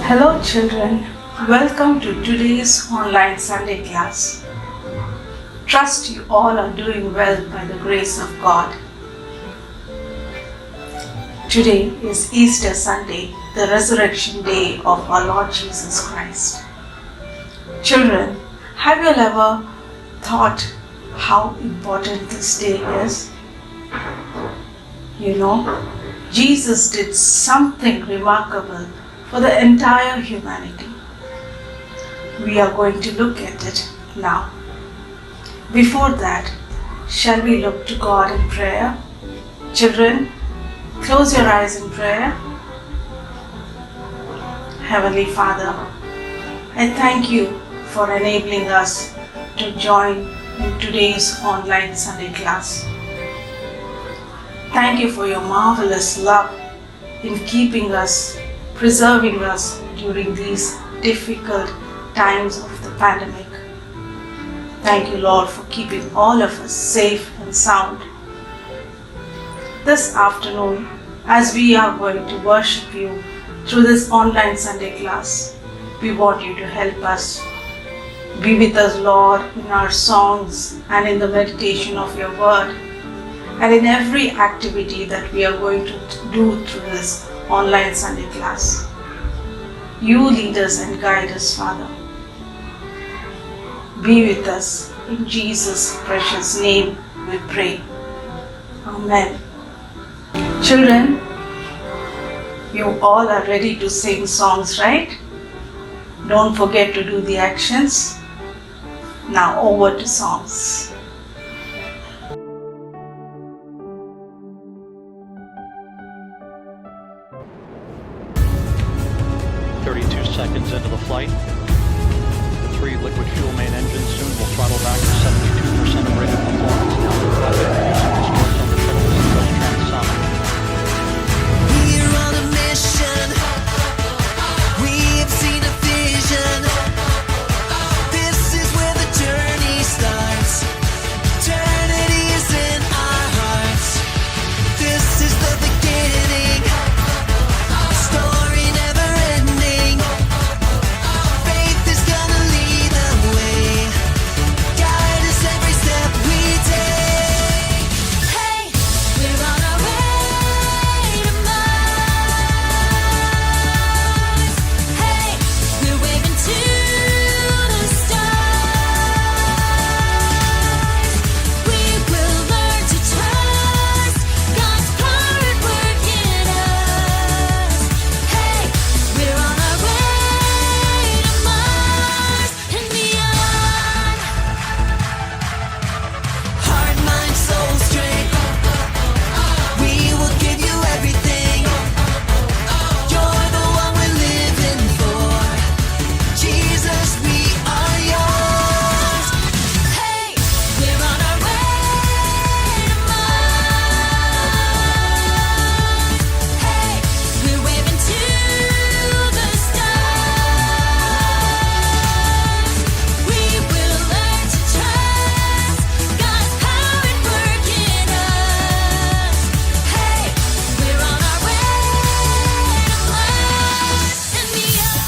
Hello children, welcome to today's online Sunday class. Trust you all are doing well by the grace of God. Today is Easter Sunday, the resurrection day of our Lord Jesus Christ. Children, have you ever thought how important this day is? You know, Jesus did something remarkable for the entire humanity. We are going to look at it now. Before that, shall we look to God in prayer? Children, close your eyes in prayer. Heavenly Father, I thank you for enabling us to join in today's online Sunday class. Thank you for your marvelous love in keeping us, preserving us during these difficult times of the pandemic. Thank you, Lord, for keeping all of us safe and sound. This afternoon, as we are going to worship you through this online Sunday class, we want you to help us. Be with us, Lord, in our songs and in the meditation of your word, and in every activity that we are going to do through this online Sunday class. You lead us and guide us, Father. Be with us. In Jesus' precious name we pray. Amen. Children, you all are ready to sing songs, right? Don't forget to do the actions. Now over to songs. Seconds into the flight. The three liquid fuel main engines soon will throttle back to 72% of rated performance. Now they're producing the stores on the shuttle Transonic. We're on a mission. We've seen a vision. This is where the journey starts. Eternity is in our hearts. This is the beginning. Story never ending. Faith is gonna lead the way. Guide us every step we take. Hey, we're on our way to Mars. Hey, we're waving to the stars. We will learn to trust God's power at work in us. Hey, we're on our way to Mars and beyond. Heart, mind, soul, strength. We will give you everything. You're the one we're living for. Jesus, we are yours. Hey, we're on our way to Mars. Hey, we're waving to the stars. We will learn to trust God's power at work in us. Hey, we're on our way to Mars and beyond.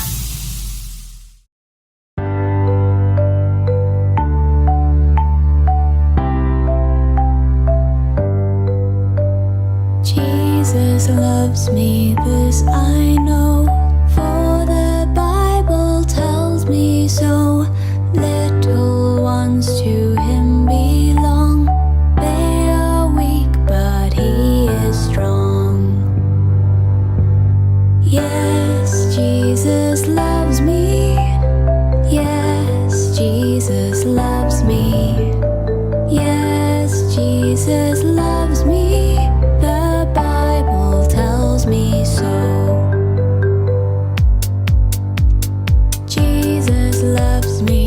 Jesus loves me, this I know, for the Bible tells me so. Little ones to him belong. They are weak, but he is strong. Yes, Jesus loves me. Yes, Jesus loves me. Yes, Jesus loves me. The Bible tells me so. Jesus loves me.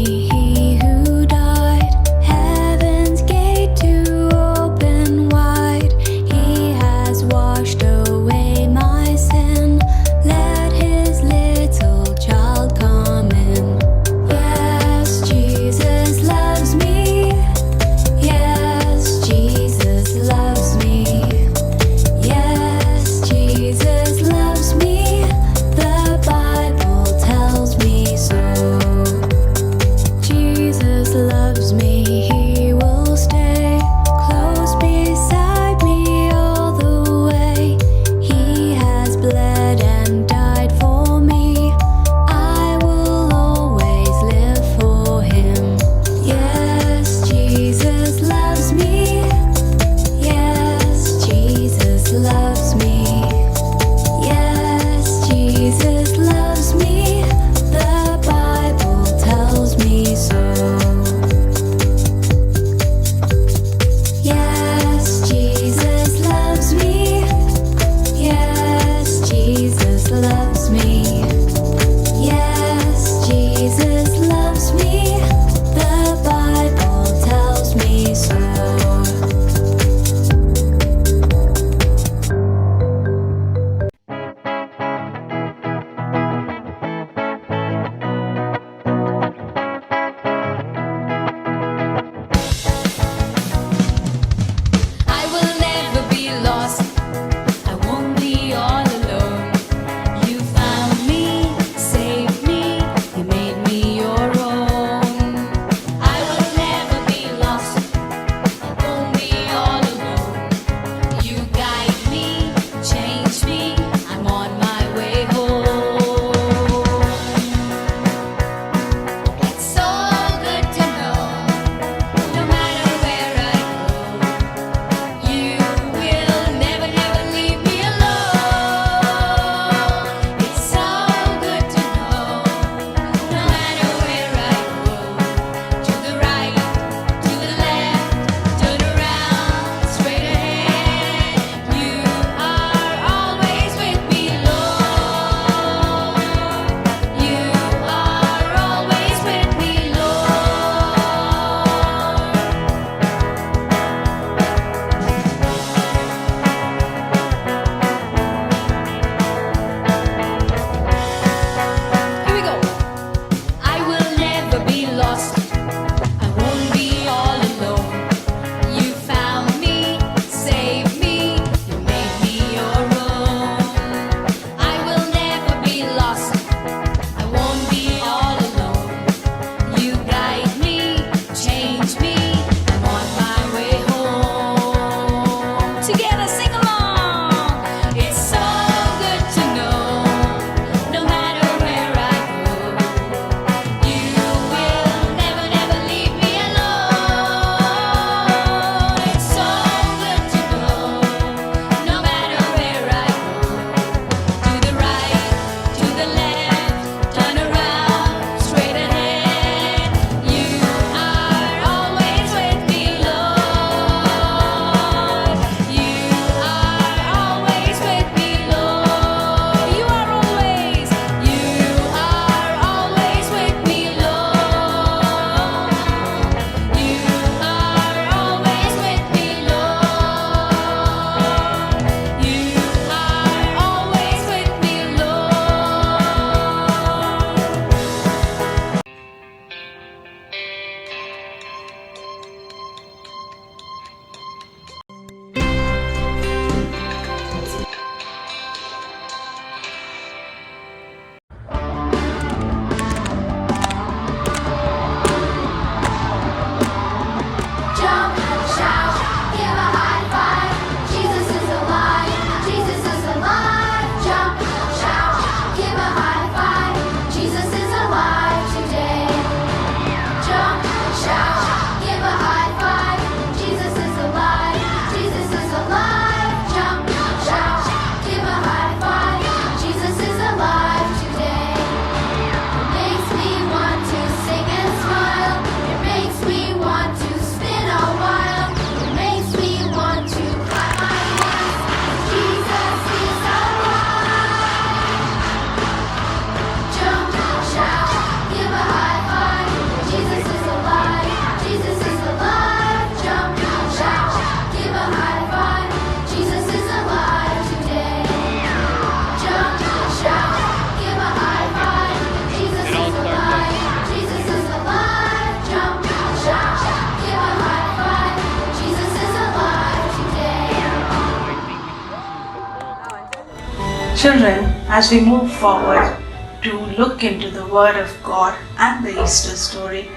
Children, as we move forward to look into the Word of God and the Easter story,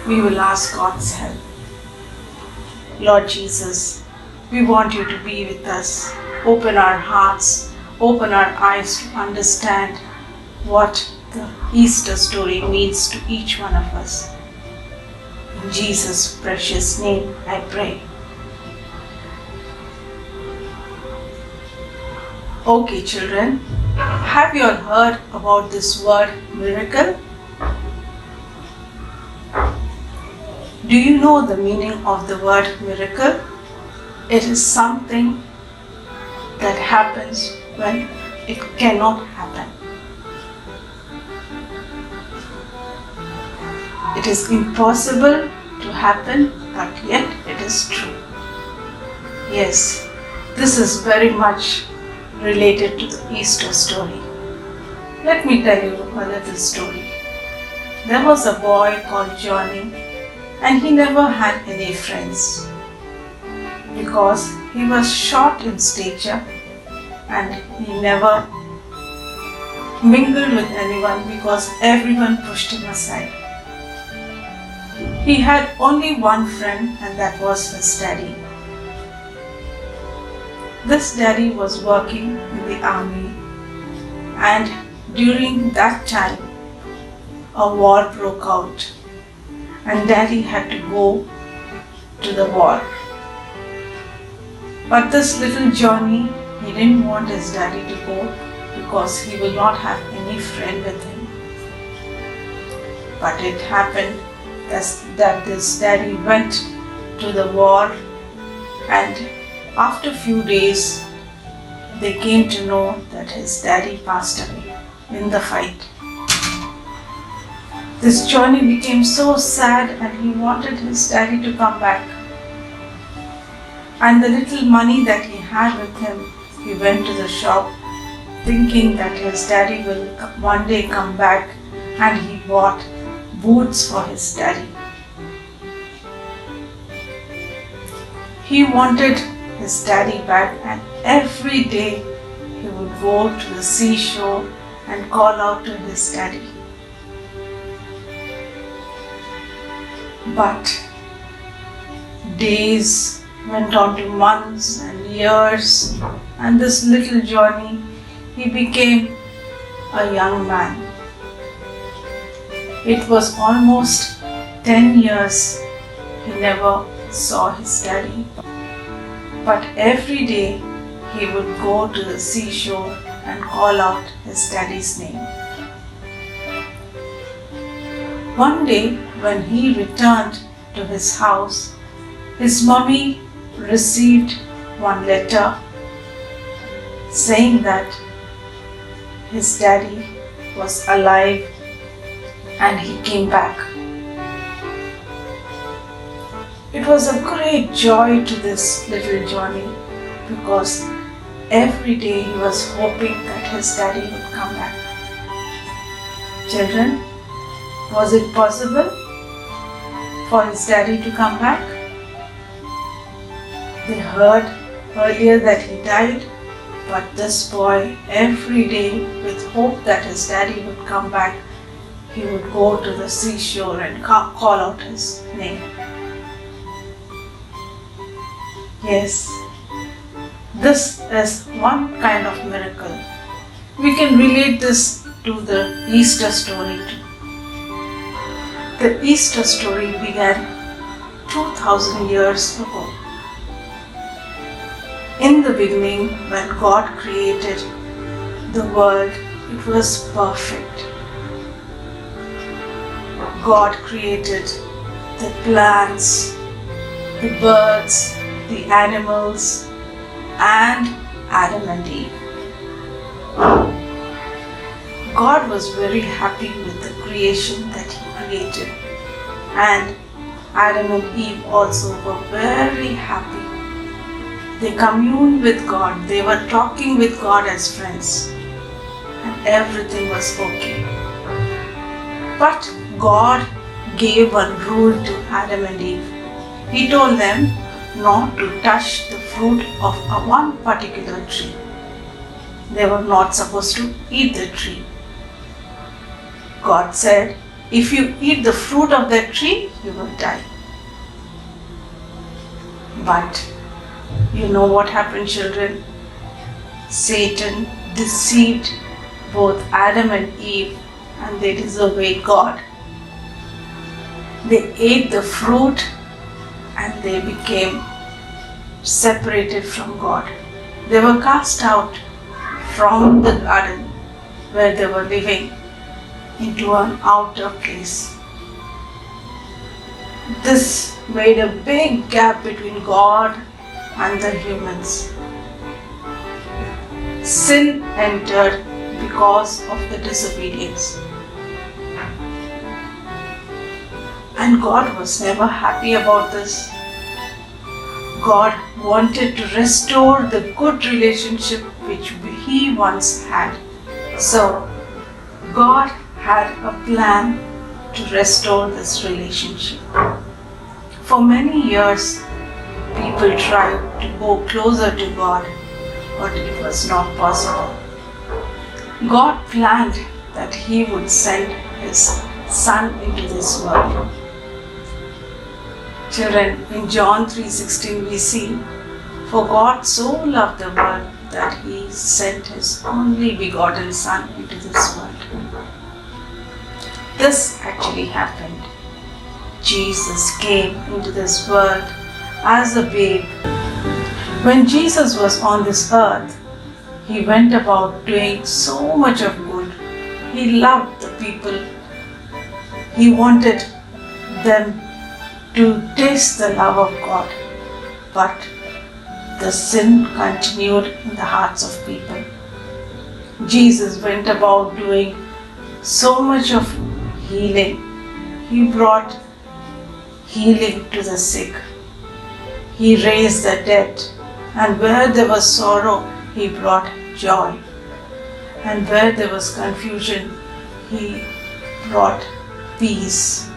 we will ask God's help. Lord Jesus, we want you to be with us. Open our hearts, open our eyes to understand what the Easter story means to each one of us. In Jesus' precious name I pray. Okay, children, have you all heard about this word miracle? Do you know the meaning of the word miracle? It is something that happens when it cannot happen. It is impossible to happen, but yet it is true. Yes, this is very much related to the Easter story. Let me tell you a little story. There was a boy called Johnny, and he never had any friends because he was short in stature and he never mingled with anyone because everyone pushed him aside. He had only one friend, and that was his daddy. This daddy was working in the army, and during that time a war broke out and daddy had to go to the war. But this little Johnny, he didn't want his daddy to go because he will not have any friend with him. But it happened that this daddy went to the war, and after a few days, they came to know that his daddy passed away in the fight. This Johnny became so sad and he wanted his daddy to come back. And the little money that he had with him, he went to the shop thinking that his daddy will one day come back, and he bought boots for his daddy. He wanted his daddy back, and every day he would go to the seashore and call out to his daddy. But days went on to months and years, and this little Johnny, he became a young man. It was almost 10 years he never saw his daddy. But every day he would go to the seashore and call out his daddy's name. One day when he returned to his house, his mummy received one letter saying that his daddy was alive and he came back. It was a great joy to this little Johnny because every day he was hoping that his daddy would come back. Children, was it possible for his daddy to come back? They heard earlier that he died, but this boy every day with hope that his daddy would come back, he would go to the seashore and call out his name. Yes, this is one kind of miracle. We can relate this to the Easter story too. The Easter story began 2000 years ago. In the beginning, when God created the world, it was perfect. God created the plants, the birds, the animals, and Adam and Eve. God was very happy with the creation that He created, and Adam and Eve also were very happy. They communed with God, they were talking with God as friends, and everything was okay. But God gave one rule to Adam and Eve. He told them not to touch the fruit of one particular tree. they were not supposed to eat the tree. God said, if you eat the fruit of that tree, you will die. But you know what happened, children? Satan deceived both Adam and Eve, and they disobeyed God. They ate the fruit and they became separated from God. They were cast out from the garden where they were living into an outer place. This made a big gap between God and the humans. Sin entered because of the disobedience. And God was never happy about this. God wanted to restore the good relationship which He once had. So, God had a plan to restore this relationship. For many years, people tried to go closer to God, but it was not possible. God planned that He would send His Son into this world. Children, in John 3:16 we see, for God so loved the world that He sent His only begotten Son into this world. This actually happened. Jesus came into this world as a babe. When Jesus was on this earth, He went about doing so much of good. He loved the people. He wanted them to taste the love of God. But the sin continued in the hearts of people. Jesus went about doing so much of healing. He brought healing to the sick. He raised the dead. And where there was sorrow, He brought joy. And where there was confusion, He brought peace.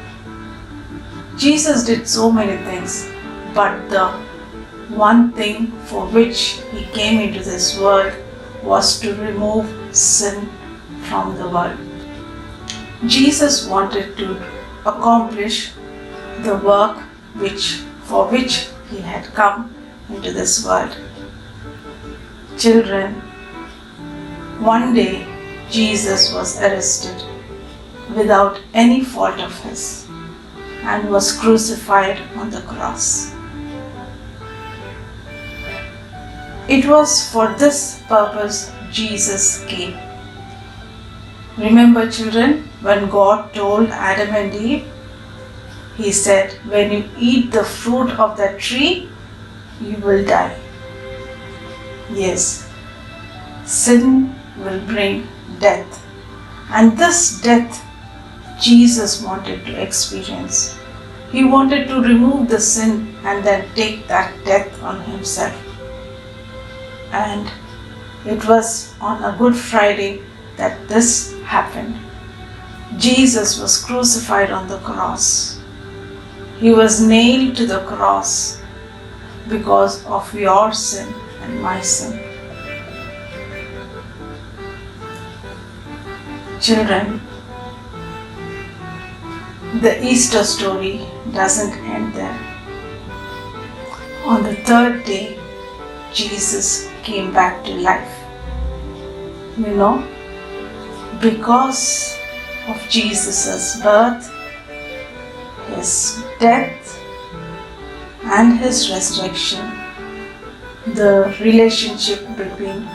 Jesus did so many things, but the one thing for which He came into this world was to remove sin from the world. Jesus wanted to accomplish the work for which He had come into this world. Children, one day Jesus was arrested without any fault of His and was crucified on the cross. It was for this purpose Jesus came. Remember, children, when God told Adam and Eve, He said, when you eat the fruit of that tree, you will die. Yes, sin will bring death. And this death Jesus wanted to experience. He wanted to remove the sin and then take that death on Himself. And it was on a Good Friday that this happened. Jesus was crucified on the cross. He was nailed to the cross because of your sin and my sin. Children, the Easter story doesn't end there. On the third day, Jesus came back to life. You know, because of Jesus' birth, His death, and His resurrection, the relationship between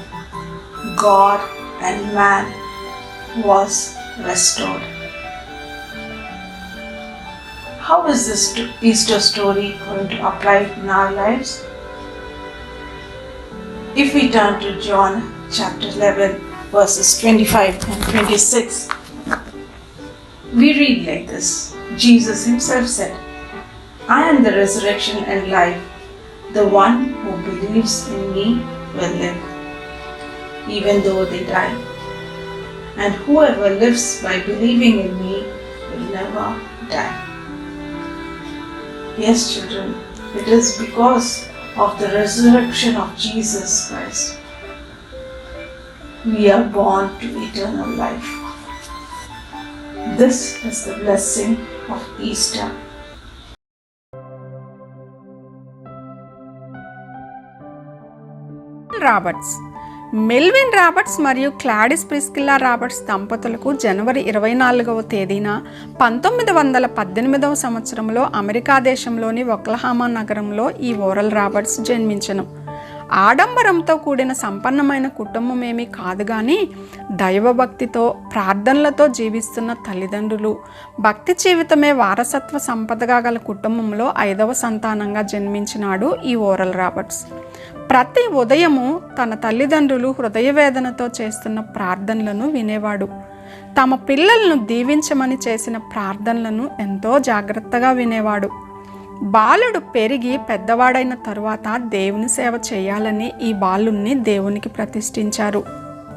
God and man was restored. How is this Easter story going to apply in our lives? If we turn to John chapter 11, verses 25 and 26, we read like this. Jesus Himself said, I am the resurrection and life. The one who believes in me will live, even though they die. And whoever lives by believing in me will never die. Yes, children, it is because of the resurrection of Jesus Christ. we are born to eternal life. This is the blessing of Easter. Roberts Melvin Roberts మరియు Gladys Priscilla Roberts దంపతులకు జనవరి 24వ తేదీన 1918వ సంవత్సరంలో America దేశంలోని ఒక్లహామా నగరంలో ఈ oral Roberts జన్మించెను. ఆడంబరంతో కూడిన సంపన్నమైన కుటుంబమేమీ కాదు కానీ దైవభక్తితో ప్రార్థనలతో జీవిస్తున్న తల్లిదండ్రులు, భక్తి జీవితమే వారసత్వ సంపదగా గల కుటుంబంలో 5వ సంతానంగా జన్మించినాడు ఈ ఓరల్ రాబర్ట్స్. ప్రతి ఉదయము తన తల్లిదండ్రులు హృదయవేదనతో చేస్తున్న ప్రార్థనలను వినేవాడు. తమ పిల్లలను దీవించమని చేసిన ప్రార్థనలను ఎంతో జాగ్రత్తగా వినేవాడు. బాలుడు పెరిగి పెద్దవాడైన తరువాత దేవుని సేవ చేయాలని ఈ బాలుణ్ణి దేవునికి ప్రతిష్ఠించారు.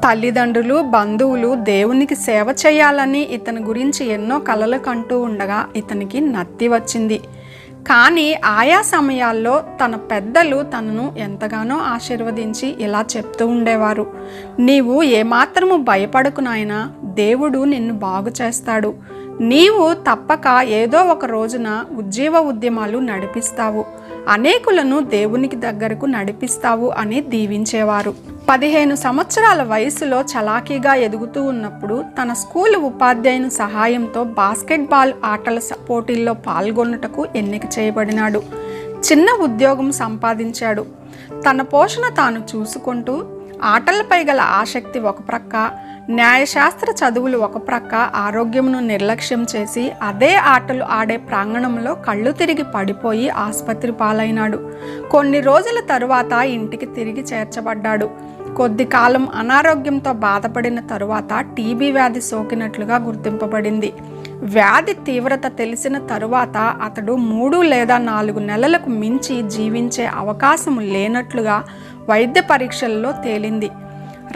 తల్లిదండ్రులు, బంధువులు దేవునికి సేవ చేయాలని ఇతని గురించి ఎన్నో కలలు కంటూ ఉండగా ఇతనికి నత్తి వచ్చింది. కానీ ఆయా సమయాల్లో తన పెద్దలు తనను ఎంతగానో ఆశీర్వదించి ఇలా చెప్తూ ఉండేవారు, నీవు ఏమాత్రము భయపడకు నాయనా, దేవుడు నిన్ను బాగు చేస్తాడు. నీవు తప్పక ఏదో ఒక రోజున ఉజ్జీవ ఉద్యమాలు నడిపిస్తావు, అనేకులను దేవునికి దగ్గరకు నడిపిస్తావు అని దీవించేవారు. 15 సంవత్సరాల వయసులో చలాకీగా ఎదుగుతూ ఉన్నప్పుడు తన స్కూల్ ఉపాధ్యాయుని సహాయంతో బాస్కెట్బాల్ ఆటల పోటీల్లో పాల్గొనుటకు ఎన్నిక చేయబడినాడు. చిన్న ఉద్యోగం సంపాదించాడు. తన పోషణ తాను చూసుకుంటూ ఆటలపై గల ఆసక్తి ఒక ప్రక్క, న్యాయశాస్త్ర చదువులు ఒక ప్రక్క ఆరోగ్యమును నిర్లక్ష్యం చేసి అదే ఆటలు ఆడే ప్రాంగణంలో కళ్ళు తిరిగి పడిపోయి ఆసుపత్రి పాలైనాడు. కొన్ని రోజుల తరువాత ఇంటికి తిరిగి చేర్చబడ్డాడు. కొద్ది కాలం అనారోగ్యంతో బాధపడిన తరువాత టీబీ వ్యాధి సోకినట్లుగా గుర్తింపబడింది. వ్యాధి తీవ్రత తెలిసిన తరువాత అతడు 3 లేదా 4 నెలలకు మించి జీవించే అవకాశం లేనట్లుగా వైద్య పరీక్షల్లో తేలింది.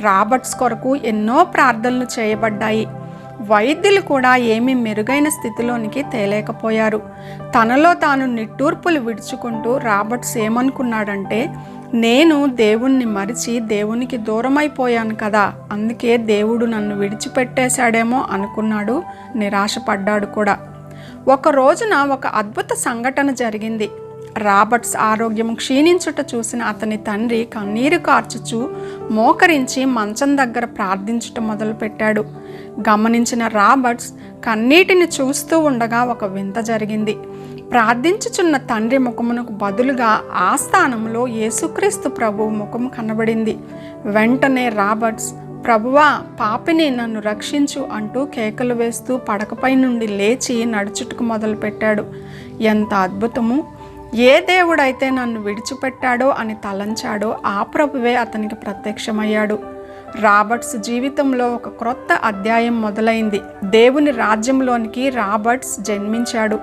రాబర్ట్స్ కొరకు ఎన్నో ప్రార్థనలు చేయబడ్డాయి. వైద్యులు కూడా ఏమీ మెరుగైన స్థితిలోనికి తేలేకపోయారు. తనలో తాను నిట్టూర్పులు విడుచుకుంటూ రాబర్ట్స్ ఏమనుకున్నాడంటే, నేను దేవుణ్ణి మరిచి దేవునికి దూరమైపోయాను కదా, అందుకే దేవుడు నన్ను విడిచిపెట్టేశాడేమో అనుకున్నాడు. నిరాశపడ్డాడు కూడా. ఒక రోజున ఒక అద్భుత సంఘటన జరిగింది. రాబర్ట్స్ ఆరోగ్యం క్షీణించుట చూసిన అతని తండ్రి కన్నీరు కార్చుచూ మోకరించి మంచం దగ్గర ప్రార్థించుట మొదలుపెట్టాడు. గమనించిన రాబర్ట్స్ కన్నీటిని చూస్తూ ఉండగా ఒక వింత జరిగింది. ప్రార్థించుచున్న తండ్రి ముఖమునకు బదులుగా ఆ స్థానంలో యేసుక్రీస్తు ప్రభువు ముఖం కనబడింది. వెంటనే రాబర్ట్స్, ప్రభువా, పాపిని నన్ను రక్షించు అంటూ కేకలు వేస్తూ పడకపై నుండి లేచి నడుచుటకు మొదలుపెట్టాడు. ఎంత అద్భుతము! ఏ దేవుడైతే నన్ను విడిచిపెట్టాడో అని తలంచాడో ఆ ప్రభువే అతనికి ప్రత్యక్షమయ్యాడు. రాబర్ట్స్ జీవితంలో ఒక క్రొత్త అధ్యాయం మొదలైంది. దేవుని రాజ్యంలోనికి రాబర్ట్స్ జన్మించాడు.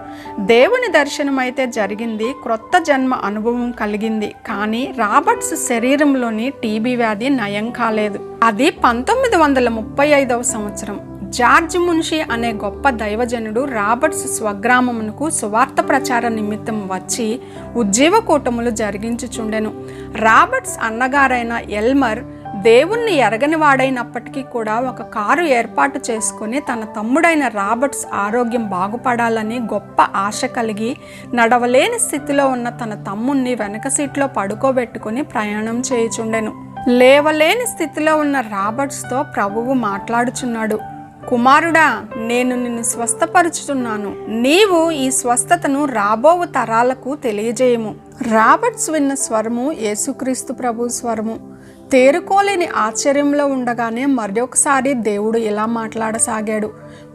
దేవుని దర్శనమైతే జరిగింది, క్రొత్త జన్మ అనుభవం కలిగింది. కానీ రాబర్ట్స్ శరీరంలోని టీబీ వ్యాధి నయం కాలేదు. అది 1935వ సంవత్సరం. జార్జ్ మున్షి అనే గొప్ప దైవజనుడు రాబర్ట్స్ స్వగ్రామమునకు సువార్త ప్రచార నిమిత్తం వచ్చి ఉజ్జీవ కూటములు జరిగించుచుండెను. రాబర్ట్స్ అన్నగారైన ఎల్మర్ దేవుణ్ణి ఎరగని వాడైనప్పటికీ కూడా ఒక కారు ఏర్పాటు చేసుకుని తన తమ్ముడైన రాబర్ట్స్ ఆరోగ్యం బాగుపడాలని గొప్ప ఆశ కలిగి నడవలేని స్థితిలో ఉన్న తన తమ్ముణ్ణి వెనక సీట్లో పడుకోబెట్టుకుని ప్రయాణం చేయుచుండెను. లేవలేని స్థితిలో ఉన్న రాబర్ట్స్తో ప్రభువు మాట్లాడుచున్నాడు. కుమారుడా, నేను నిన్ను స్వస్థపరుచుతున్నాను. నీవు ఈ స్వస్థతను రాబోవు తరాలకు తెలియజేయము. రాబర్ట్స్ విన్న స్వరము యేసుక్రీస్తు ప్రభు స్వరము. తేరుకోలేని ఆశ్చర్యంలో ఉండగానే మరొకసారి దేవుడు ఇలా మాట్లాడసాగాడు.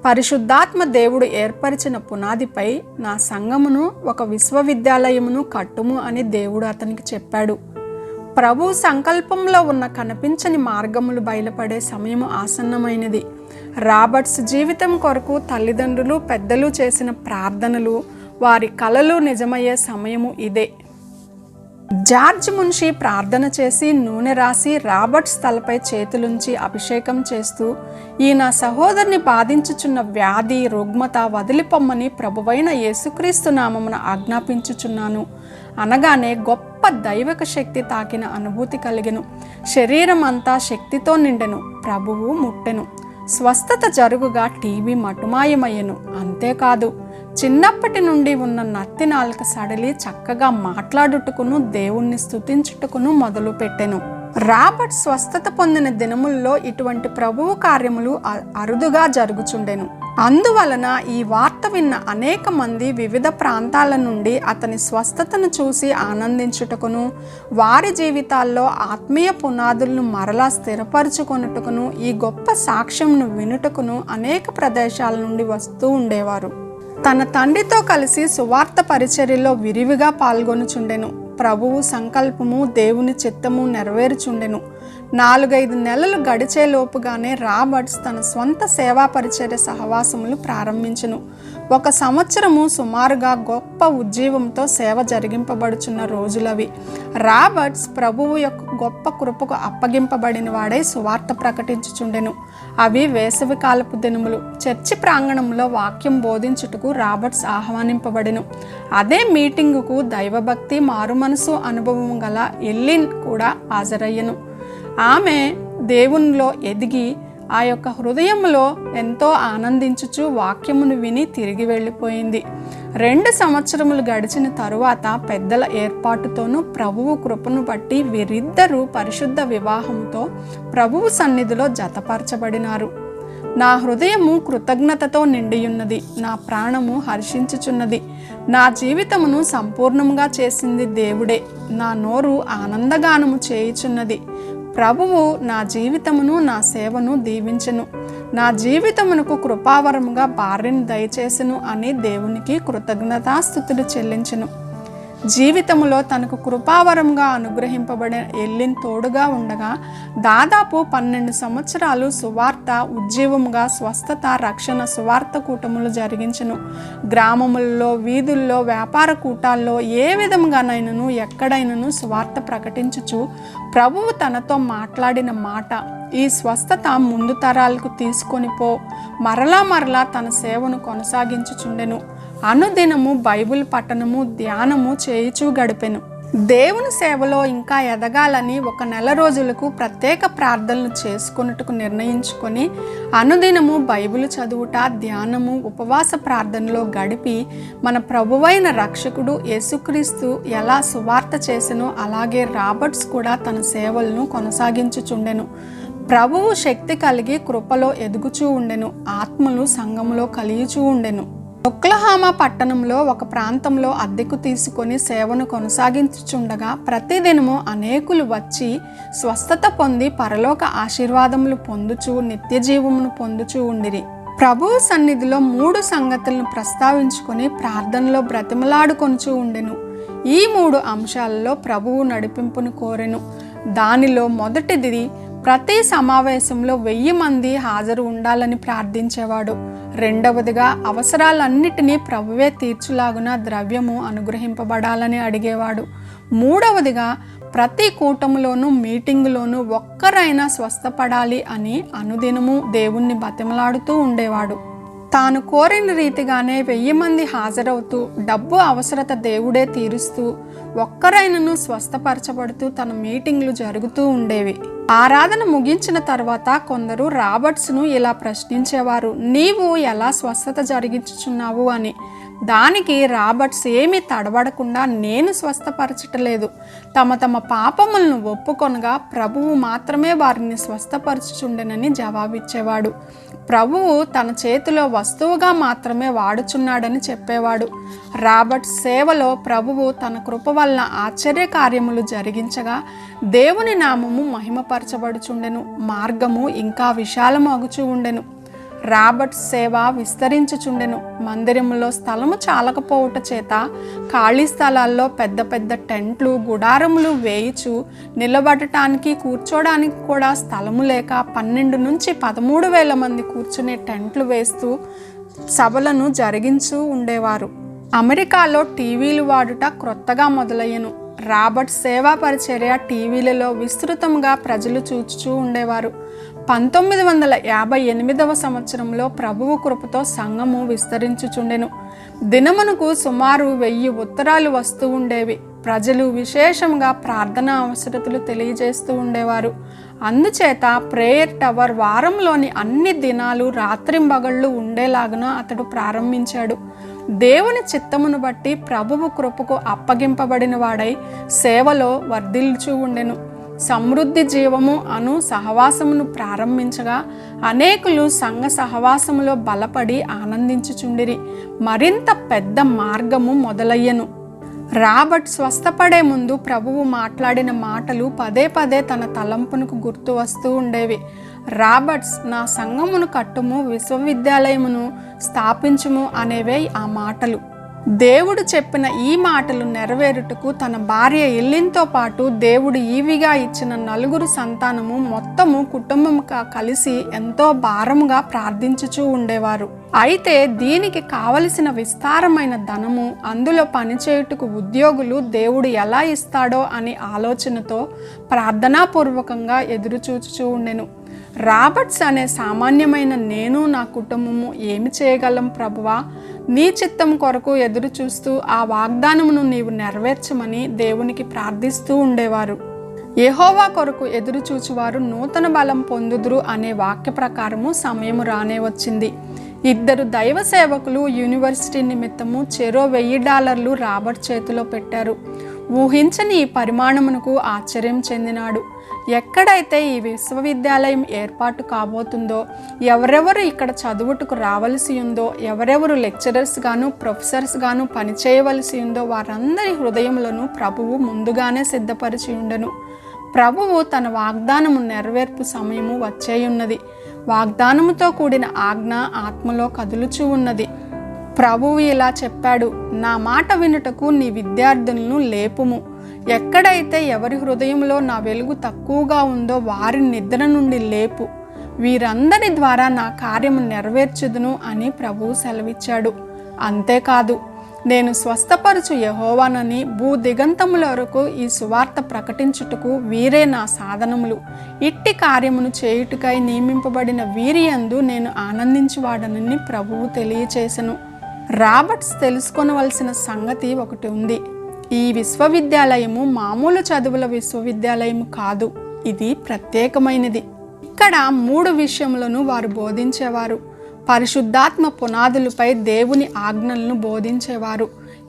పరిశుద్ధాత్మ దేవుడు ఏర్పరిచిన పునాదిపై నా సంఘమును, ఒక విశ్వవిద్యాలయమును కట్టుము అని దేవుడు అతనికి చెప్పాడు. ప్రభు సంకల్పంలో ఉన్న కనిపించని మార్గములు బయలుపడే సమయము ఆసన్నమైనది. రాబర్ట్స్ జీవితం కొరకు తల్లిదండ్రులు, పెద్దలు చేసిన ప్రార్థనలు, వారి కలలు నిజమయ్యే సమయము ఇదే. జార్జ్ మున్షి ప్రార్థన చేసి నూనె రాసి రాబర్ట్స్ తలపై చేతులుంచి అభిషేకం చేస్తూ, ఈ నా సహోదరుని బాధించుచున్న వ్యాధి, రుగ్మత వదిలిపొమ్మని ప్రభువైన యేసుక్రీస్తు నామమున ఆజ్ఞాపించుచున్నాను అనగానే గొప్ప దైవిక శక్తి తాకిన అనుభూతి కలిగెను. శరీరం అంతా శక్తితో నిండెను. ప్రభువు ముట్టెను. స్వస్థత జరుగుగా టీవీ మటుమాయమయ్యెను. అంతేకాదు, చిన్నప్పటి నుండి ఉన్న నత్తి నాలుక సడలి చక్కగా మాట్లాడుటకును దేవుణ్ణి స్తుతించుటకును మొదలుపెట్టెను. రాబర్ట్ స్వస్థత పొందిన దినముల్లో ఇటువంటి ప్రభువు కార్యములు అరుదుగా జరుగుచుండెను. అందువలన ఈ వార్త విన్న అనేక మంది వివిధ ప్రాంతాల నుండి అతని స్వస్థతను చూసి ఆనందించుటకును, వారి జీవితాల్లో ఆత్మీయ పునాదులను మరలా స్థిరపరచుకొనుటకును, ఈ గొప్ప సాక్ష్యంను వినుటకును అనేక ప్రదేశాల నుండి వస్తూ ఉండేవారు. తన తండ్రితో కలిసి సువార్త పరిచర్యలో విరివిగా పాల్గొనుచుండెను. ప్రభువు సంకల్పము, దేవుని చిత్తము నెరవేరుచుండెను. 4-5 నెలలు గడిచేలోపుగానే రాబర్ట్స్ తన స్వంత సేవా పరిచర్య సహవాసములు ప్రారంభించెను. 1 సంవత్సరము సుమారుగా గొప్ప ఉజ్జీవంతో సేవ జరిగింపబడుచున్న రోజులవి. రాబర్ట్స్ ప్రభువు యొక్క గొప్ప కృపకు అప్పగింపబడిన వాడై సువార్త ప్రకటించుచుండెను. అవి వేసవికాలపు దినములు. చర్చి ప్రాంగణంలో వాక్యం బోధించుటకు రాబర్ట్స్ ఆహ్వానింపబడెను. అదే మీటింగుకు దైవభక్తి, మారుమనసు అనుభవం గల ఎల్లిన్ కూడా హాజరయ్యను. ఆమె దేవునిలో ఎదిగి ఆ యొక్క హృదయంలో ఎంతో ఆనందించుచు వాక్యమును విని తిరిగి వెళ్ళిపోయింది. 2 సంవత్సరములు గడిచిన తరువాత పెద్దల ఏర్పాటుతోనూ ప్రభువు కృపను బట్టి వీరిద్దరూ పరిశుద్ధ వివాహముతో ప్రభువు సన్నిధిలో జతపరచబడినారు. నా హృదయము కృతజ్ఞతతో నిండియున్నది. నా ప్రాణము హర్షించుచున్నది. నా జీవితమును సంపూర్ణంగా చేసింది దేవుడే. నా నోరు ఆనందగానము చేయుచున్నది. ప్రభువు నా జీవితమును, నా సేవను దీవించెను. నా జీవితమునకు కృపావరముగా భార్యను దయచేసెను అని దేవునికి కృతజ్ఞతాస్తుతులు చెల్లించెను. జీవితములో తనకు కృపావరంగా అనుగ్రహింపబడిన ఎల్లిన్ తోడుగా ఉండగా దాదాపు 12 సంవత్సరాలు సువార్త ఉజ్జీవముగా స్వస్థత, రక్షణ సువార్త కూటములు జరిగించెను. గ్రామములలో, వీధుల్లో, వ్యాపార కూటాల్లో ఏ విధంగానైనను ఎక్కడైనను సువార్త ప్రకటించుచు ప్రభువు తనతో మాట్లాడిన మాట, ఈ స్వస్థత ముందు తరాలకు తీసుకొని పో, మరలా తన సేవను కొనసాగించుచుండెను. అనుదినము బైబిల్ పఠనము, ధ్యానము చేయుచూ గడిపెను. దేవుని సేవలో ఇంకా ఎదగాలని 1 నెల రోజులకు ప్రత్యేక ప్రార్థనలు చేసుకొనుటకు నిర్ణయించుకొని అనుదినము బైబిల్ చదువుట, ధ్యానము, ఉపవాస ప్రార్థనలో గడిపి మన ప్రభువైన రక్షకుడు యేసుక్రీస్తు ఎలా సువార్త చేసెనో అలాగే రాబర్ట్స్ కూడా తన సేవలను కొనసాగించుచుండెను. ప్రభువు శక్తి కలిగి కృపలో ఎదుగుచూ ఉండెను. ఆత్మలు సంఘములో కలియుచూ ఉండెను. ఒక్లహామా పట్టణంలో ఒక ప్రాంతంలో అద్దెకు తీసుకొని సేవను కొనసాగించుచుండగా ప్రతిదినము అనేకులు వచ్చి స్వస్థత పొంది పరలోక ఆశీర్వాదములు పొందుచు నిత్య జీవమును పొందుచూ ఉండిరి. ప్రభువు సన్నిధిలో 3 సంగతులను ప్రస్తావించుకొని ప్రార్థనలో బ్రతిమలాడుకొనుచూ ఉండెను. ఈ 3 అంశాలలో ప్రభువు నడిపింపును కోరెను. దానిలో మొదటిది ప్రతి సమావేశంలో 1000 మంది హాజరు ఉండాలని ప్రార్థించేవాడు. రెండవదిగా అవసరాలన్నిటినీ ప్రభువే తీర్చులాగున ద్రవ్యము అనుగ్రహింపబడాలని అడిగేవాడు. మూడవదిగా ప్రతి కూటములోనూ మీటింగులోనూ ఒక్కరైనా స్వస్థపడాలి అని అనుదినము దేవుణ్ణి బతిమలాడుతూ ఉండేవాడు. తాను కోరిన రీతిగానే 1000 మంది హాజరవుతూ డబ్బు అవసరత దేవుడే తీరుస్తూ ఒక్కరైనను స్వస్థపరచబడుతూ తన మీటింగ్లు జరుగుతూ ఉండేవి. ఆరాధన ముగించిన తర్వాత కొందరు రాబర్ట్స్ను ఇలా ప్రశ్నించేవారు, నీవు ఎలా స్వస్థత జరిగించుచున్నావు అని. దానికి రాబర్ట్స్ ఏమీ తడబడకుండా, నేను స్వస్థపరచటలేదు, తమ పాపములను ఒప్పుకొనగా ప్రభువు మాత్రమే వారిని స్వస్థపరచుచుండెనని జవాబిచ్చేవాడు. ప్రభువు తన చేతిలో వస్తువుగా మాత్రమే వాడుచున్నాడని చెప్పేవాడు. రాబర్ట్స్ సేవలో ప్రభువు తన కృప వలన ఆశ్చర్య కార్యములు జరిగించగా దేవుని నామము మహిమపరచబడుచుండెను. మార్గము ఇంకా విశాలమగుచూ ఉండెను. రాబర్ట్స్ సేవ విస్తరించుచుండెను. మందిరములో స్థలము చాలకపోవుట చేత ఖాళీ స్థలాల్లో పెద్ద పెద్ద టెంట్లు, గుడారములు వేయుచు నిలబడటానికి, కూర్చోడానికి కూడా స్థలము లేక 12 నుంచి 13,000 మంది కూర్చునే టెంట్లు వేస్తూ సభలను జరిగించు ఉండేవారు. అమెరికాలో టీవీలు వాడుట క్రొత్తగా మొదలయ్యను. రాబర్ట్స్ సేవా పరిచర్య టీవీలలో విస్తృతంగా ప్రజలు చూచుచూ ఉండేవారు. 1958వ సంవత్సరంలో ప్రభువు కృపతో సంఘము విస్తరించుచుండెను. దినమునకు సుమారు 1000 ఉత్తరాలు వస్తూ ఉండేవి. ప్రజలు విశేషంగా ప్రార్థన అవసరతలు తెలియజేస్తూ ఉండేవారు. అందుచేత ప్రేయర్ టవర్ వారంలోని అన్ని దినాలు రాత్రింబగళ్ళు ఉండేలాగున అతడు ప్రారంభించాడు. దేవుని చిత్తమును బట్టి ప్రభువు కృపకు అప్పగింపబడిన వాడై సేవలో వర్ధిల్చూ ఉండెను. సమృద్ధి జీవము అను సహవాసమును ప్రారంభించగా అనేకులు సంఘ సహవాసములో బలపడి ఆనందించుచుండిరి. మరింత పెద్ద మార్గము మొదలయ్యను. రాబర్ట్ స్వస్థపడే ముందు ప్రభువు మాట్లాడిన మాటలు పదే పదే తన తలంపునకు గుర్తు వస్తూ ఉండేవి. రాబర్ట్స్, నా సంఘమును కట్టుము, విశ్వవిద్యాలయమును స్థాపించుము అనేవే ఆ మాటలు. దేవుడు చెప్పిన ఈ మాటలు నెరవేరుటకు తన భార్య ఎల్లిన్తో పాటు దేవుడు ఈవిగా ఇచ్చిన 9 సంతానము మొత్తము కుటుంబముగా కలిసి ఎంతో భారముగా ప్రార్థించుచూ ఉండేవారు. అయితే దీనికి కావలసిన విస్తారమైన ధనము, అందులో పనిచేయుటకు ఉద్యోగులు దేవుడు ఎలా ఇస్తాడో అనే ఆలోచనతో ప్రార్థనాపూర్వకంగా ఎదురుచూచుచూ ఉండెను. రాబర్ట్స్ అనే సామాన్యమైన నేను, నా కుటుంబము ఏమి చేయగలం ప్రభువా? నీ చిత్తం కొరకు ఎదురు చూస్తూ ఆ వాగ్దానమును నీవు నెరవేర్చమని దేవునికి ప్రార్థిస్తూ ఉండేవారు. యెహోవా కొరకు ఎదురు చూచువారు నూతన బలం పొందుదురు అనే వాక్య ప్రకారము సమయము రానే వచ్చింది. 2 దైవ సేవకులు యూనివర్సిటీ నిమిత్తము చెరో $1000 రాబర్ట్ చేతిలో పెట్టారు. ఊహించని ఈ పరిమాణమునకు ఆశ్చర్యం చెందినాడు. ఎక్కడైతే ఈ విశ్వవిద్యాలయం ఏర్పాటు కాబోతుందో, ఎవరెవరు ఇక్కడ చదువుటకు రావలసి ఉందో, ఎవరెవరు లెక్చరర్స్ గాను ప్రొఫెసర్స్ గాను పనిచేయవలసి ఉందో వారందరి హృదయములను ప్రభువు ముందుగానే సిద్ధపరిచి ఉండెను. ప్రభువు తన వాగ్దానము నెరవేర్పు సమయము వచ్చేయున్నది. వాగ్దానముతో కూడిన ఆజ్ఞ ఆత్మలో కదులుచూ ఉన్నది. ప్రభువు ఇలా చెప్పాడు, నా మాట వినుటకు నీ విద్యార్థులను లేపుము. ఎక్కడైతే ఎవరి హృదయంలో నా వెలుగు తక్కువగా ఉందో వారి నిద్ర నుండి లేపు. వీరందరి ద్వారా నా కార్యము నెరవేర్చుదును అని ప్రభువు సెలవిచ్చాడు. అంతేకాదు, నేను స్వస్థపరచు యెహోవానని భూదిగంతముల వరకు ఈ సువార్త ప్రకటించుటకు వీరే నా సాధనములు. ఇట్టి కార్యమును చేయుటకై నియమింపబడిన వీరియందు నేను ఆనందించువాడనని ప్రభువు తెలియచేసెను. రాబర్ట్స్ తెలుసుకొనవలసిన సంగతి ఒకటి ఉంది. ఈ విశ్వవిద్యాలయము మామూలు చదువుల విశ్వవిద్యాలయము కాదు, ఇది ప్రత్యేకమైనది. ఇక్కడ 3 విషయములను వారు బోధించేవారు. పరిశుద్ధాత్మ పునాదులపై దేవుని ఆజ్ఞలను బోధించేవారు.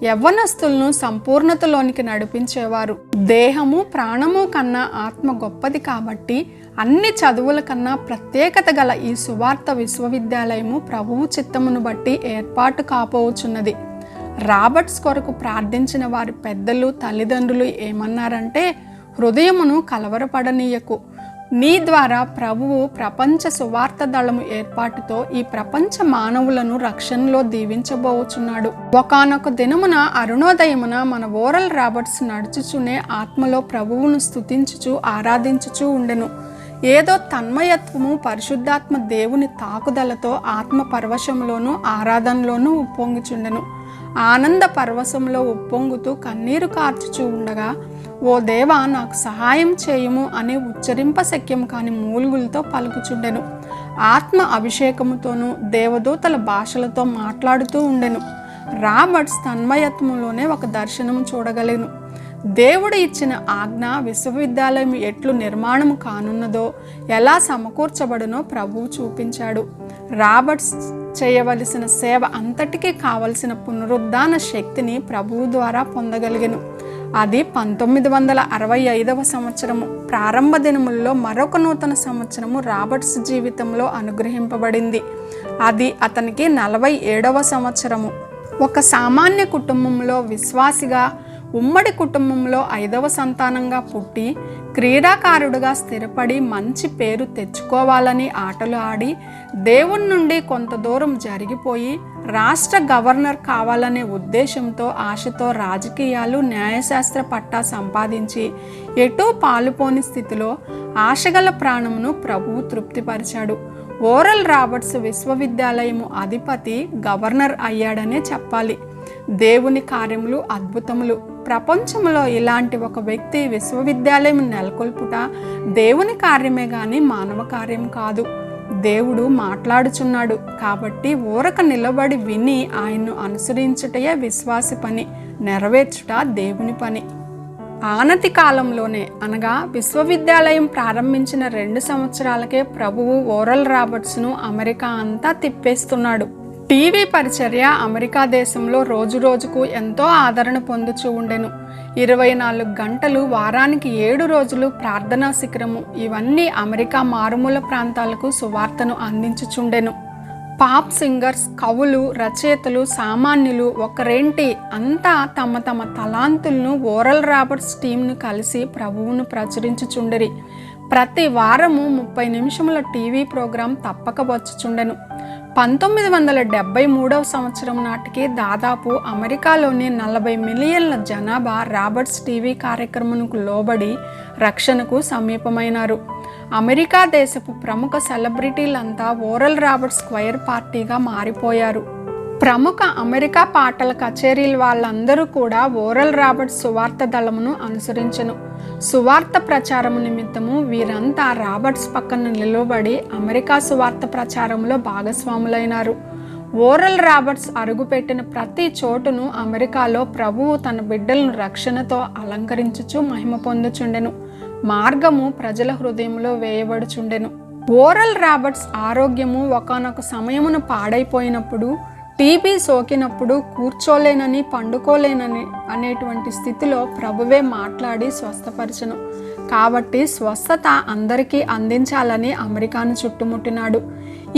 యవ్వనస్తులను సంపూర్ణతలోనికి నడిపించేవారు. దేహము ప్రాణము కన్నా ఆత్మ గొప్పది కాబట్టి అన్ని చదువుల కన్నా ప్రత్యేకత గల ఈ సువార్త విశ్వవిద్యాలయము ప్రభువు చిత్తమును బట్టి ఏర్పాటు కాబోచున్నది. రాబర్ట్స్ కొరకు ప్రార్థించిన వారి పెద్దలు, తల్లిదండ్రులు ఏమన్నారంటే, హృదయమును కలవరపడనీయకు. నీ ద్వారా ప్రభువు ప్రపంచ సువార్త దళము ఏర్పాటుతో ఈ ప్రపంచ మానవులను రక్షణలో దీవించబోచున్నాడు. ఒకానొక దినమున అరుణోదయమున మన ఓరల్ రాబర్ట్స్ నడుచుచునే ఆత్మలో ప్రభువును స్తుతించుచు ఆరాధించుచూ ఉండెను. ఏదో తన్మయత్వము, పరిశుద్ధాత్మ దేవుని తాకుదలతో ఆత్మ పరవశంలోనూ ఆరాధనలోనూ ఉప్పొంగుచుండెను. ఆనంద పరవశంలో ఉప్పొంగుతూ కన్నీరు కార్చుచూ ఉండగా, ఓ దేవా నాకు సహాయం చేయుము అని ఉచ్చరింపశక్యం కాని మూలుగులతో పలుకుచుండెను. ఆత్మ అభిషేకముతోనూ దేవదూతల భాషలతో మాట్లాడుతూ ఉండెను. రాబర్ట్స్ తన్మయత్వంలోనే ఒక దర్శనం చూడగలను. దేవుడు ఇచ్చిన ఆజ్ఞ విశ్వవిద్యాలయం ఎట్లు నిర్మాణం కానున్నదో, ఎలా సమకూర్చబడునో ప్రభువు చూపించాడు. రాబర్ట్స్ చేయవలసిన సేవ అంతటికీ కావలసిన పునరుద్ధాన శక్తిని ప్రభువు ద్వారా పొందగలిగెను. అది 1965వ సంవత్సరము ప్రారంభ దినముల్లో మరొక నూతన సంవత్సరము రాబర్ట్స్ జీవితంలో అనుగ్రహింపబడింది. అది అతనికి 47వ సంవత్సరము. ఒక సామాన్య కుటుంబంలో విశ్వాసిగా, ఉమ్మడి కుటుంబంలో 5వ సంతానంగా పుట్టి, క్రీడాకారుడుగా స్థిరపడి మంచి పేరు తెచ్చుకోవాలని ఆటలు ఆడి, దేవుని నుండి కొంత దూరం జరిగిపోయి రాష్ట్ర గవర్నర్ కావాలనే ఉద్దేశంతో, ఆశతో రాజకీయాలు, న్యాయశాస్త్ర పట్టా సంపాదించి ఎటూ పాలుపోని స్థితిలో ఆశగల ప్రాణమును ప్రభువు తృప్తిపరిచాడు. ఓరల్ రాబర్ట్స్ విశ్వవిద్యాలయము అధిపతి, గవర్నర్ అయ్యాడనే చెప్పాలి. దేవుని కార్యములు అద్భుతములు. ప్రపంచంలో ఇలాంటి ఒక వ్యక్తి విశ్వవిద్యాలయం నెలకొల్పుట దేవుని కార్యమే గాని మానవ కార్యం కాదు. దేవుడు మాట్లాడుచున్నాడు కాబట్టి ఊరక నిలబడి విని ఆయన్ను అనుసరించుటయే విశ్వాసి పని, నెరవేర్చుట దేవుని పని. ఆనతి కాలంలోనే అనగా విశ్వవిద్యాలయం ప్రారంభించిన 2 సంవత్సరాలకే ప్రభువు ఓరల్ రాబర్ట్స్ను అమెరికా అంతా తిప్పేస్తున్నాడు. టీవీ పరిచర్య అమెరికా దేశంలో రోజురోజుకు ఎంతో ఆదరణ పొందుచూ ఉండెను. 24 గంటలు వారానికి 7 రోజులు ప్రార్థనా శిఖరము ఇవన్నీ అమెరికా మారుమూల ప్రాంతాలకు సువార్తను అందించుచుండెను. పాప్ సింగర్స్, కవులు, రచయితలు, సామాన్యులు ఒకరేంటి అంతా తమ తమ తలాంతులను ఓరల్ రాబర్ట్స్ టీంను కలిసి ప్రభువును ప్రచురించుచుండరి. ప్రతి వారము 30 నిమిషముల టీవీ ప్రోగ్రాం తప్పక వచ్చుచుండెను. 1973 సంవత్సరం నాటికి దాదాపు అమెరికాలోని 40 మిలియన్ల జనాభా రాబర్ట్స్ టీవీ కార్యక్రమంకు లోబడి రక్షణకు సమీపమైనారు. అమెరికా దేశపు ప్రముఖ సెలబ్రిటీలంతా ఓరల్ రాబర్ట్స్ స్క్వైర్ పార్టీగా మారిపోయారు. ప్రముఖ అమెరికా పాటల కచేరీల వాళ్ళందరూ కూడా ఓరల్ రాబర్ట్స్ సువార్త దళమును అనుసరించెను. సువార్త ప్రచారము నిమిత్తము వీరంతా రాబర్ట్స్ పక్కన నిలబడి అమెరికా సువార్త ప్రచారంలో భాగస్వాములైనారు. ఓరల్ రాబర్ట్స్ అరుగుపెట్టిన ప్రతి చోటును అమెరికాలో ప్రభువు తన బిడ్డలను రక్షణతో అలంకరించుచు మహిమ పొందుచుండెను. మార్గము ప్రజల హృదయంలో వేయబడుచుండెను. ఓరల్ రాబర్ట్స్ ఆరోగ్యము ఒకానొక సమయమున పాడైపోయినప్పుడు, టీబీ సోకినప్పుడు కూర్చోలేనని పండుకోలేనని అనేటువంటి స్థితిలో ప్రభువే మాట్లాడి స్వస్థపరచను. కాబట్టి స్వస్థత అందరికీ అందించాలని అమెరికాను చుట్టుముట్టినాడు.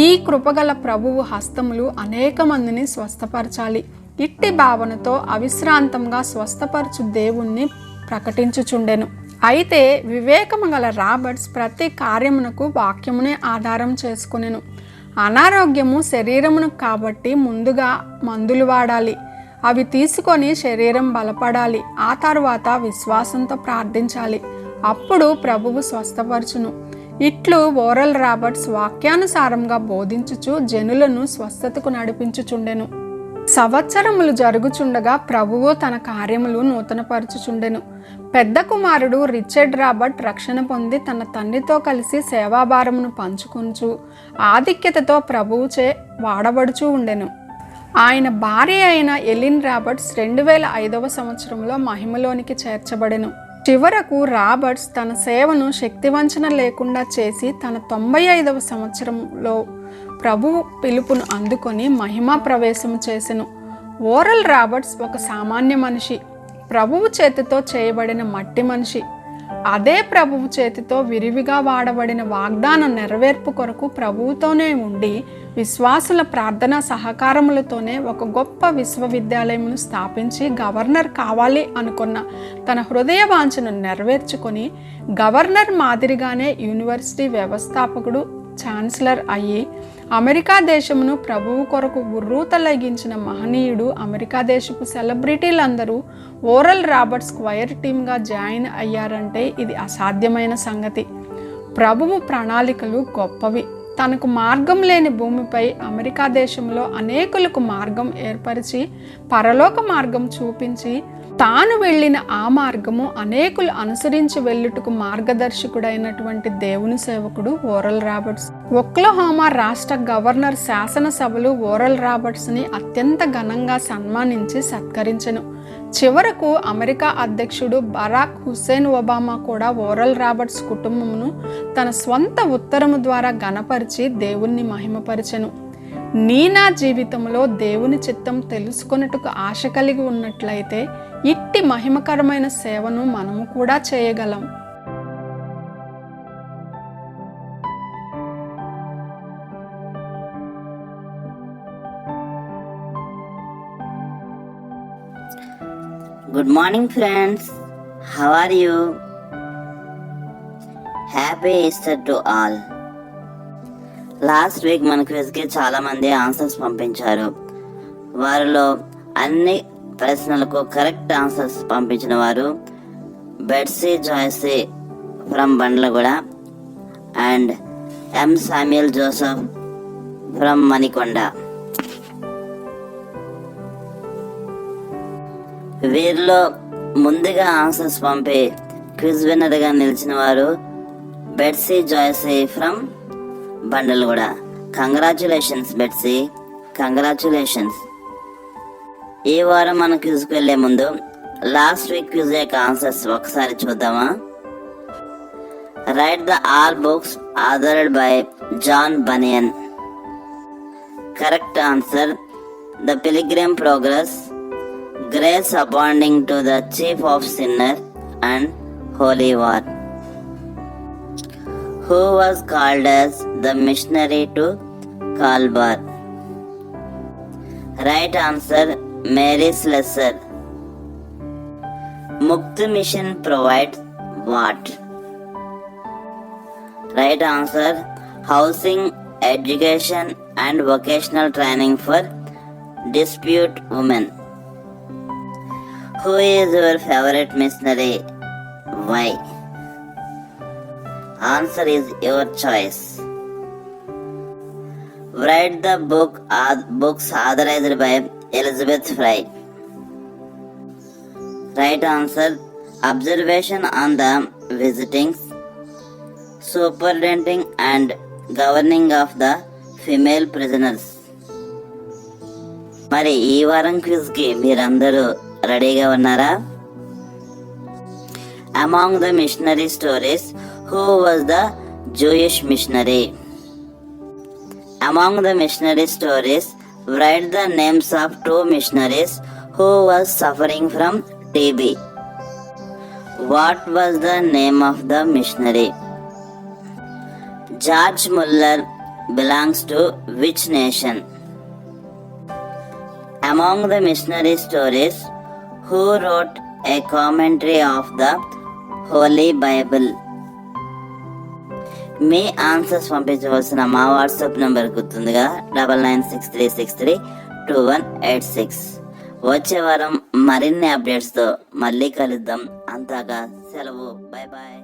ఈ కృపగల ప్రభువు హస్తములు అనేక మందిని స్వస్థపరచాలి. ఇట్టి భావనతో అవిశ్రాంతంగా స్వస్థపరచు దేవుణ్ణి ప్రకటించుచుండెను. అయితే వివేకము గల రాబర్ట్స్ ప్రతి కార్యమునకు వాక్యమునే ఆధారం చేసుకొనెను. అనారోగ్యము శరీరమును కాబట్టి ముందుగా మందులు వాడాలి. అవి తీసుకొని శరీరం బలపడాలి. ఆ తర్వాత విశ్వాసంతో ప్రార్థించాలి. అప్పుడు ప్రభువు స్వస్థపరచును. ఇట్లు ఓరల్ రాబర్ట్స్ వాక్యానుసారంగా బోధించుచు జనులను స్వస్థతకు నడిపించుచుండెను. సంవత్సరములు జరుగుచుండగా ప్రభువు తన కార్యములు నూతనపరచుచుండెను. పెద్ద కుమారుడు రిచర్డ్ రాబర్ట్ రక్షణ పొంది తన తండ్రితో కలిసి సేవాభారమును పంచుకొంచు ఆధిక్యతతో ప్రభువుచే వాడబడుచూ ఉండెను. ఆయన భార్య అయిన ఎలిన్ రాబర్ట్స్ 2005 సంవత్సరంలో మహిమలోనికి చేర్చబడెను. చివరకు రాబర్ట్స్ తన సేవను శక్తివంచన లేకుండా చేసి తన 95వ సంవత్సరంలో ప్రభువు పిలుపును అందుకొని మహిమా ప్రవేశం చేసెను. ఓరల్ రాబర్ట్స్ ఒక సామాన్య మనిషి, ప్రభువు చేతితో చేయబడిన మట్టి మనిషి. అదే ప్రభువు చేతితో విరివిగా వాడబడిన వాగ్దాన నెరవేర్పు కొరకు ప్రభువుతోనే ఉండి విశ్వాసుల ప్రార్థనా సహకారములతోనే ఒక గొప్ప విశ్వవిద్యాలయమును స్థాపించి గవర్నర్ కావాలి అనుకున్న తన హృదయ వాంఛను నెరవేర్చుకొని గవర్నర్ మాదిరిగానే యూనివర్సిటీ వ్యవస్థాపకుడు, ఛాన్సలర్ అయ్యి అమెరికా దేశమును ప్రభువు కొరకు ఉర్రూతలగించిన మహనీయుడు. అమెరికా దేశపు సెలబ్రిటీలందరూ ఓరల్ రాబర్ట్స్ స్క్వైర్ టీమ్గా జాయిన్ అయ్యారంటే ఇది అసాధ్యమైన సంగతి. ప్రభువు ప్రణాళికలు గొప్పవి. తనకు మార్గం లేని భూమిపై అమెరికా దేశంలో అనేకులకు మార్గం ఏర్పరిచి పరలోక మార్గం చూపించి తాను వెళ్ళిన ఆ మార్గము అనేకులు అనుసరించి వెళ్ళుటకు మార్గదర్శకుడైనటువంటి దేవుని సేవకుడు ఓరల్ రాబర్ట్స్. ఒక్లహోమా రాష్ట్ర గవర్నర్ శాసనసభలు ఓరల్ రాబర్ట్స్ని అత్యంత ఘనంగా సన్మానించి సత్కరించెను. చివరకు అమెరికా అధ్యక్షుడు బరాక్ హుస్సేన్ ఒబామా కూడా ఓరల్ రాబర్ట్స్ కుటుంబమును తన స్వంత ఉత్తరము ద్వారా ఘనపరిచి దేవుణ్ణి మహిమపరిచెను. నా జీవితంలో దేవుని చిత్తం తెలుసుకొనుటకు ఆశ కలిగి ఉన్నట్లయితే ఇట్టి మహిమకరమైన సేవను మనము కూడా చేయగలం. Good morning friends, how are you? Happy Easter to all. Last week మన క్విజ్కి చాలామంది ఆన్సర్స్ పంపించారు. వారిలో అన్ని ప్రశ్నలకు కరెక్ట్ ఆన్సర్స్ పంపించిన వారు Betsy Joycey from Bandlaguda and M Samuel Joseph from Manikonda. వీరిలో ముందుగా ఆన్సర్స్ పంపి క్విజ్ విన్నర్గా నిలిచిన వారు Betsy Joycey from Bandlaguda. Congratulations Betsy, congratulations. ఈ వారం మన క్విజ్కి వెళ్ళే ముందు లాస్ట్ వీక్ క్విజ్ యొక్క ఆన్సర్స్ ఒకసారి చూద్దామా? Right the all books authored by John Bunyan. Correct answer the pilgrim progress, grace appointing to the chief of sinner and holy war. Who was called as the missionary to Kalbar? Right answer Mary Slessor. Mukti Mission provides what? Right answer housing, education and vocational training for dispute women. Who is your favorite missionary? Why? Answer is your choice. Write the books authorized by Elizabeth Fry. Right answer Observation on the Visitings, Superintending and Governing of the Female Prisoners. మరి ఈ వారం quiz కి మీరందరూ రెడీగా ఉన్నారా? Among the missionary stories, who was the Jewish missionary? Among the missionary stories, write the names of 2 missionaries who was suffering from TB. What was the name of the missionary? George Muller belongs to which nation? Among the missionary stories, who wrote a commentary of the Holy Bible? మీ answers పంపించవలసిన మా WhatsApp number గుర్తుందిగా 9963632186. వచ్చే వారం మరిన్ని అప్డేట్స్తో మళ్ళీ కలుద్దాం. అంతాగా సెలవు. Bye bye.